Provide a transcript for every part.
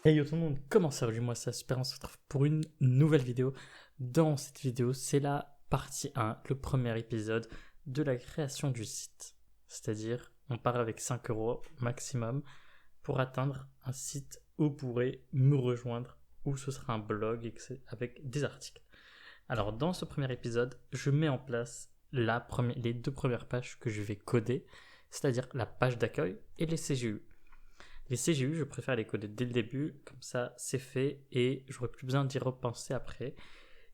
Hey yo tout le monde, comment ça va? Moi c'est Super, on se retrouve pour une nouvelle vidéo. Dans cette vidéo, c'est la partie 1, le premier épisode de la création du site. C'est-à-dire, on part avec 5 € maximum pour atteindre un site où vous pourrez me rejoindre, où ce sera un blog avec des articles. Alors dans ce premier épisode, je mets en place les 2 premières pages que je vais coder, c'est-à-dire la page d'accueil et les CGU. Les CGU, je préfère les coder dès le début, comme ça c'est fait et j'aurai plus besoin d'y repenser après.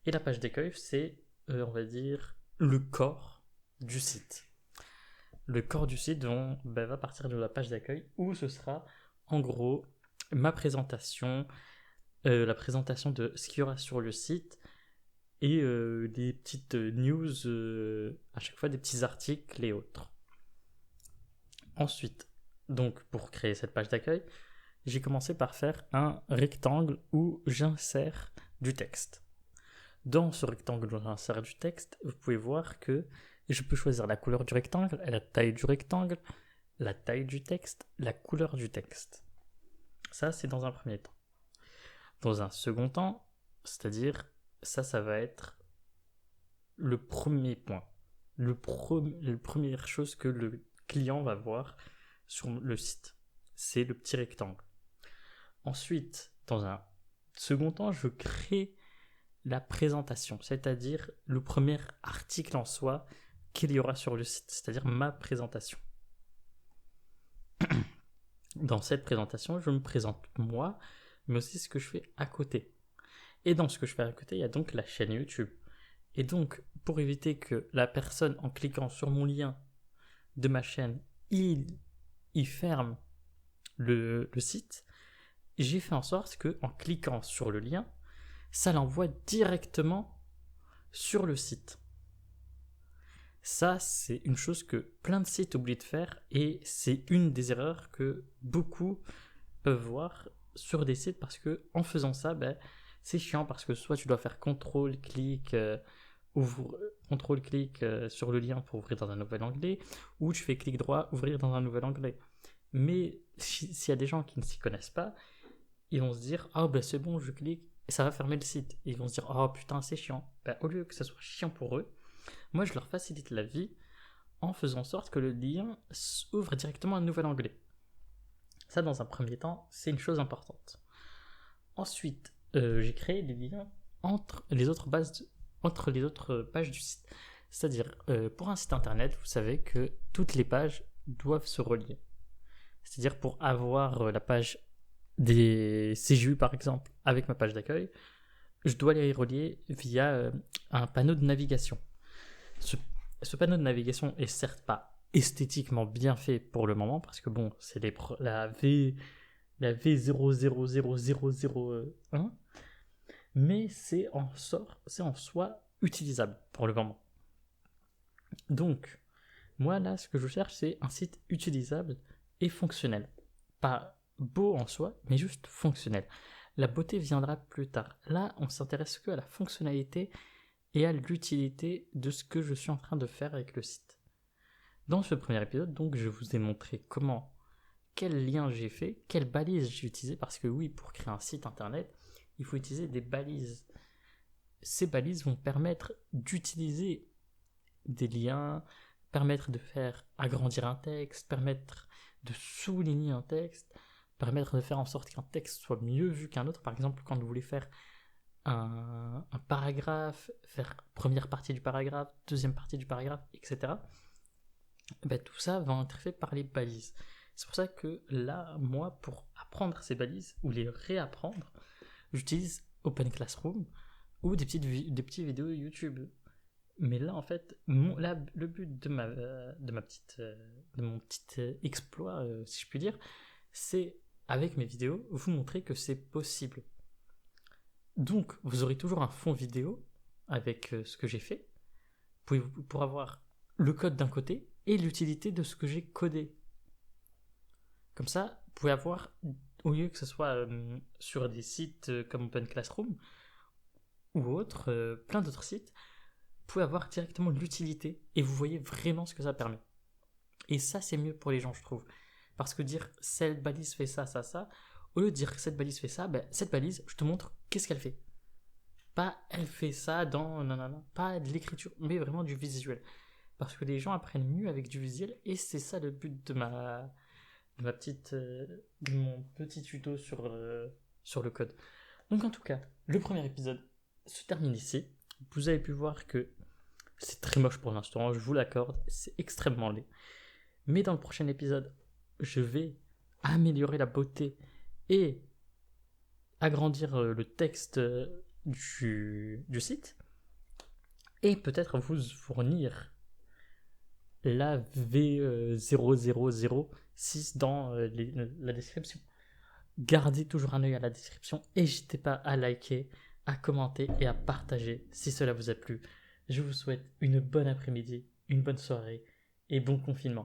Et la page d'accueil, c'est, on va dire, le corps du site. Le corps du site va partir de la page d'accueil où ce sera en gros ma présentation, la présentation de ce qu'il y aura sur le site et des petites news, à chaque fois des petits articles et autres. Ensuite, donc pour créer cette page d'accueil, j'ai commencé par faire un rectangle où j'insère du texte. Dans ce rectangle où j'insère du texte, vous pouvez voir que je peux choisir la couleur du rectangle, la taille du rectangle, la taille du texte, la couleur du texte. Ça, c'est dans un premier temps. Dans un second temps, c'est-à-dire, ça va être le premier point. La première chose que le client va voir sur le site. C'est le petit rectangle. Ensuite, dans un second temps, je crée la présentation, c'est-à-dire le premier article en soi qu'il y aura sur le site, c'est-à-dire ma présentation. Dans cette présentation, je me présente moi, mais aussi ce que je fais à côté. Et dans ce que je fais à côté, il y a donc la chaîne YouTube. Et donc, pour éviter que la personne, en cliquant sur mon lien de ma chaîne, il ferme le site, j'ai fait en sorte que, en cliquant sur le lien, ça l'envoie directement sur le site. Ça, c'est une chose que plein de sites oublient de faire et c'est une des erreurs que beaucoup peuvent voir sur des sites parce que en faisant ça, c'est chiant parce que soit tu dois faire CTRL-clic sur le lien pour ouvrir dans un nouvel onglet, ou tu fais clic droit, ouvrir dans un nouvel onglet. Mais s'il y a des gens qui ne s'y connaissent pas, ils vont se dire c'est bon, je clique et ça va fermer le site. Et ils vont se dire oh putain, c'est chiant. Au lieu que ça soit chiant pour eux, moi je leur facilite la vie en faisant en sorte que le lien ouvre directement un nouvel onglet. Ça, dans un premier temps, c'est une chose importante. Ensuite, j'ai créé des liens entre les autres pages du site. C'est-à-dire, pour un site internet, vous savez que toutes les pages doivent se relier. C'est-à-dire, pour avoir la page des CGU par exemple avec ma page d'accueil, je dois les relier via un panneau de navigation. Ce panneau de navigation est certes pas esthétiquement bien fait pour le moment parce que bon, c'est la V000001, mais c'est en soi utilisable pour le moment. Donc, moi là, ce que je cherche, c'est un site utilisable et fonctionnel. Pas beau en soi, mais juste fonctionnel. La beauté viendra plus tard. Là, on s'intéresse que à la fonctionnalité et à l'utilité de ce que je suis en train de faire avec le site. Dans ce premier épisode, donc, je vous ai montré quel lien j'ai fait, quelles balises j'ai utilisées, parce que oui, pour créer un site internet, il faut utiliser des balises. Ces balises vont permettre d'utiliser des liens, permettre de faire agrandir un texte, permettre de souligner un texte, permettre de faire en sorte qu'un texte soit mieux vu qu'un autre. Par exemple, quand vous voulez faire un paragraphe, faire première partie du paragraphe, deuxième partie du paragraphe, etc. Tout ça va être fait par les balises. C'est pour ça que là, moi, pour apprendre ces balises ou les réapprendre, j'utilise Open Classroom ou des petites vidéos YouTube. Mais là, en fait, le but de mon petit exploit, si je puis dire, c'est, avec mes vidéos, vous montrer que c'est possible. Donc, vous aurez toujours un fond vidéo avec ce que j'ai fait, pour avoir le code d'un côté et l'utilité de ce que j'ai codé. Comme ça, vous pouvez avoir, au lieu que ce soit sur des sites comme Open Classroom ou autres, plein d'autres sites, vous pouvez avoir directement l'utilité et vous voyez vraiment ce que ça permet. Et ça, c'est mieux pour les gens, je trouve. Parce que dire, cette balise fait ça, ça, ça, Au lieu de dire que cette balise fait ça, cette balise, je te montre qu'est-ce qu'elle fait. Pas elle fait ça dans... Non, pas de l'écriture, mais vraiment du visuel. Parce que les gens apprennent mieux avec du visuel, et c'est ça le but de mon petit tuto sur le code. Donc en tout cas, le premier épisode se termine ici. Vous avez pu voir que c'est très moche pour l'instant, je vous l'accorde, c'est extrêmement laid. Mais dans le prochain épisode, je vais améliorer la beauté et agrandir le texte du site, et peut-être vous fournir la V0006 dans la description. Gardez toujours un œil à la description, n'hésitez pas à liker, à commenter et à partager si cela vous a plu. Je vous souhaite une bonne après-midi, une bonne soirée et bon confinement.